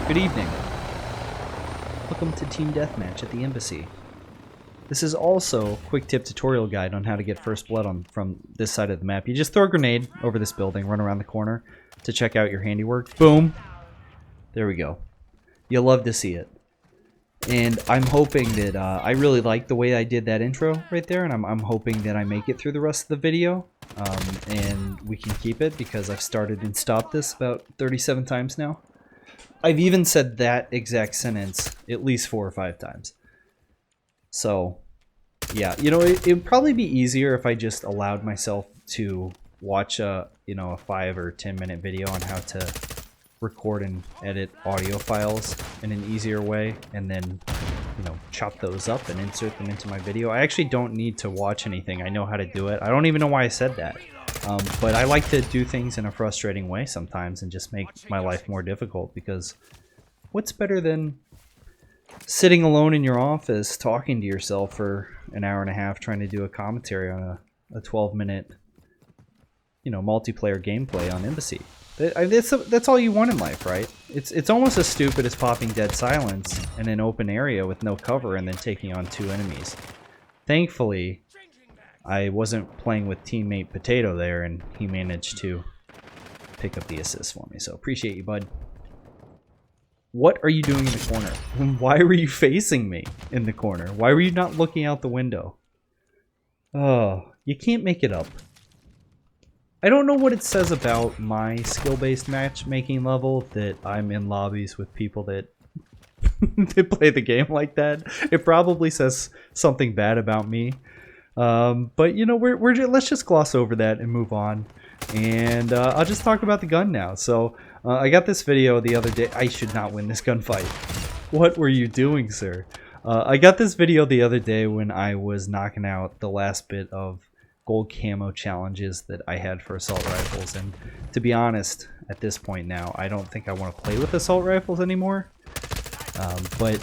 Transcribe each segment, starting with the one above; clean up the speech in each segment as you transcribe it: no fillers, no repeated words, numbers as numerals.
Good evening. Welcome to Team Deathmatch at the Embassy. This is also a quick tip tutorial guide on how to get first blood from this side of the map. You just throw a grenade over this building, run around the corner to check out your handiwork. Boom! There we go. You'll love to see it. And I'm hoping that, I really like the way I did that intro right there, and I'm hoping that I make it through the rest of the video, and we can keep it, because I've started and stopped this about 37 times now. I've even said that exact sentence at least 4 or 5 times. So, yeah, you know, it'd probably be easier if I just allowed myself to watch a 5 or 10 minute video on how to record and edit audio files in an easier way, and then, chop those up and insert them into my video. I actually don't need to watch anything. I know how to do it. I don't even know why I said that. But I like to do things in a frustrating way sometimes and just make my life more difficult, because what's better than sitting alone in your office talking to yourself for an hour and a half trying to do a commentary on a 12-minute multiplayer gameplay on Embassy. That's all you want in life, right? It's almost as stupid as popping dead silence in an open area with no cover and then taking on 2 enemies. Thankfully, I wasn't playing with teammate Potato there, and he managed to pick up the assist for me, so appreciate you, bud. What are you doing in the corner? Why were you facing me in the corner? Why were you not looking out the window? Oh, you can't make it up. I don't know what it says about my skill-based matchmaking level that I'm in lobbies with people that that play the game like that. It probably says something bad about me. But let's just gloss over that and move on. And I'll just talk about the gun now. So I got this video the other day. I should not win this gunfight. What were you doing, sir? I got this video the other day when I was knocking out the last bit of gold camo challenges that I had for assault rifles. And to be honest, at this point now, I don't think I want to play with assault rifles anymore. But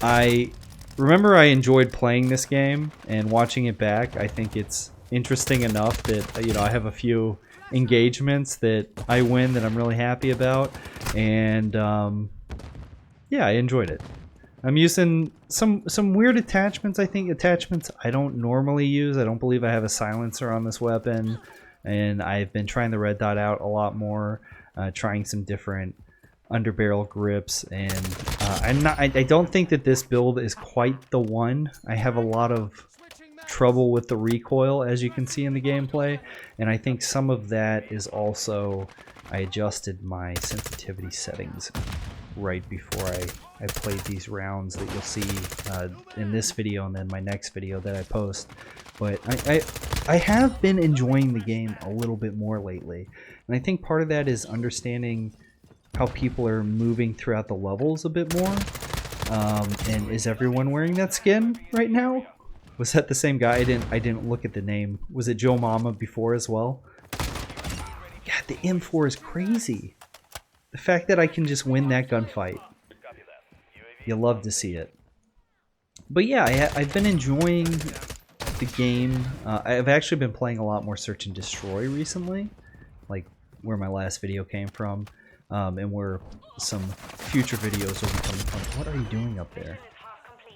I remember I enjoyed playing this game and watching it back. I think it's interesting enough that I have a few engagements that I win that I'm really happy about, and yeah, I enjoyed it. I'm using some weird attachments. I think attachments I don't normally use. I don't believe I have a silencer on this weapon, and I've been trying the red dot out a lot more, trying some different underbarrel grips, and I don't think that this build is quite the one. I have a lot of trouble with the recoil, as you can see in the gameplay, and I think some of that is also I adjusted my sensitivity settings right before I played these rounds that you'll see in this video and then my next video that I post. But I have been enjoying the game a little bit more lately, and I think part of that is understanding how people are moving throughout the levels a bit more. And is everyone wearing that skin right now? Was that the same guy? I didn't look at the name. Was it Joe Mama before as well? God, the M4 is crazy. The fact that I can just win that gunfight. You love to see it. But yeah, I've been enjoying the game. I've actually been playing a lot more Search and Destroy recently, like where my last video came from. And where some future videos will be coming from. What are you doing up there?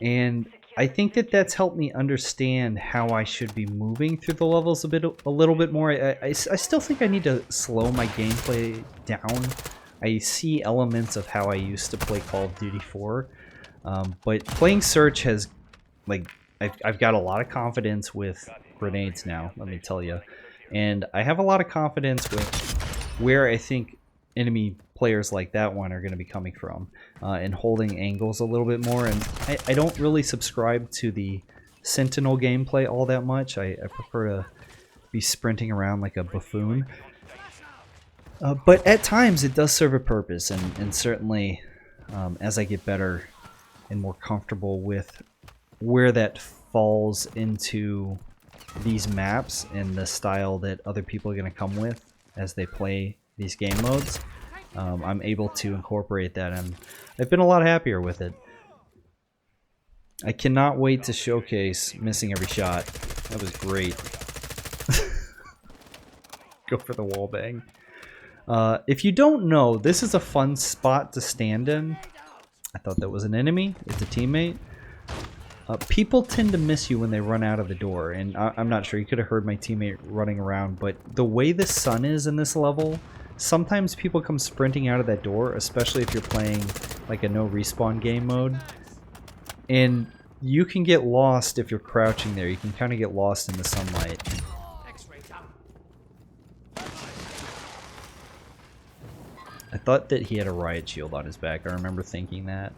And I think that that's helped me understand how I should be moving through the levels a little bit more. I still think I need to slow my gameplay down. I see elements of how I used to play Call of Duty 4, but playing Search has, I've got a lot of confidence with grenades now, let me tell you. And I have a lot of confidence with where I think enemy players like that one are going to be coming from, and holding angles a little bit more. And I don't really subscribe to the Sentinel gameplay all that much. I prefer to be sprinting around like a buffoon. But at times it does serve a purpose, and certainly as I get better and more comfortable with where that falls into these maps and the style that other people are going to come with as they play these game modes, I'm able to incorporate that, and I've been a lot happier with it. I cannot wait to showcase missing every shot. That was great. Go for the wall bang. If you don't know, this is a fun spot to stand in. I thought that was an enemy. It's a teammate. People tend to miss you when they run out of the door, and I'm not sure. You could have heard my teammate running around, but the way the sun is in this level, sometimes people come sprinting out of that door, especially if you're playing like a no respawn game mode. And you can get lost if you're crouching there. You can kind of get lost in the sunlight. I thought that he had a riot shield on his back. I remember thinking that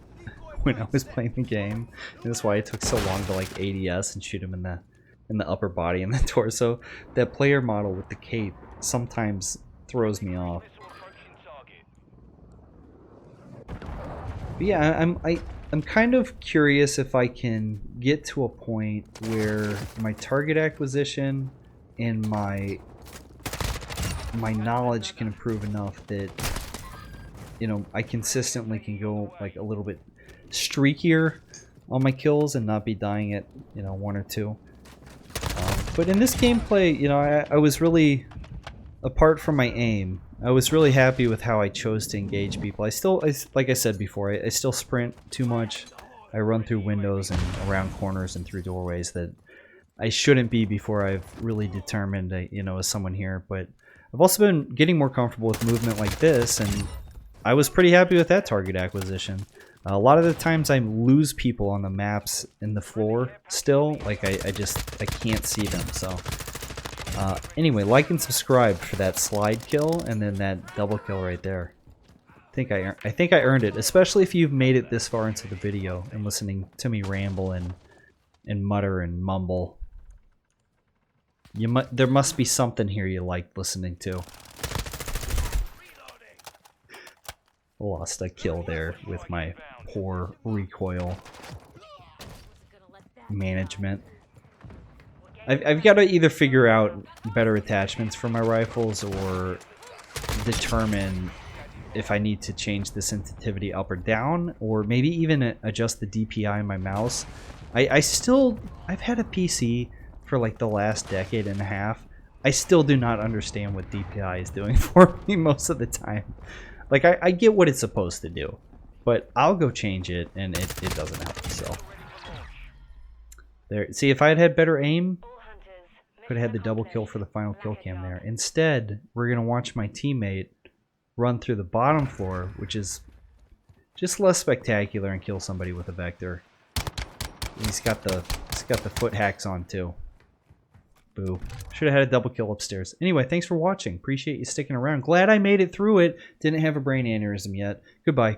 when I was playing the game. And that's why it took so long to like ADS and shoot him in the upper body and the torso. That player model with the cape sometimes throws me off. But yeah, I'm kind of curious if I can get to a point where my target acquisition and my knowledge can improve enough that, you know, I consistently can go like a little bit streakier on my kills and not be dying at, you know, 1 or 2. But in this gameplay, you know, I was really, apart from my aim, I was really happy with how I chose to engage people. Like I said before, I still sprint too much. I run through windows and around corners and through doorways that I shouldn't be before I've really determined, you know, as someone here. But I've also been getting more comfortable with movement like this, and I was pretty happy with that target acquisition. A lot of the times I lose people on the maps in the floor still. Like I can't see them. So anyway, like and subscribe for that slide kill and then that double kill right there. I think I earned it, especially if you've made it this far into the video and listening to me ramble and mutter and mumble. There must be something here you like listening to. Lost a kill there with my poor recoil management. I've got to either figure out better attachments for my rifles or determine if I need to change the sensitivity up or down, or maybe even adjust the DPI in my mouse. I've had a PC for like the last decade and a half. I still do not understand what DPI is doing for me most of the time. Like, I get what it's supposed to do, but I'll go change it, and it doesn't help, so. There, see, if I had had better aim, could have had the double kill for the final kill cam there. Instead, we're going to watch my teammate run through the bottom floor, which is just less spectacular, and kill somebody with a Vector. He's got the foot hacks on, too. Boo. Should have had a double kill upstairs. Anyway, thanks for watching. Appreciate you sticking around. Glad I made it through it. Didn't have a brain aneurysm yet. Goodbye.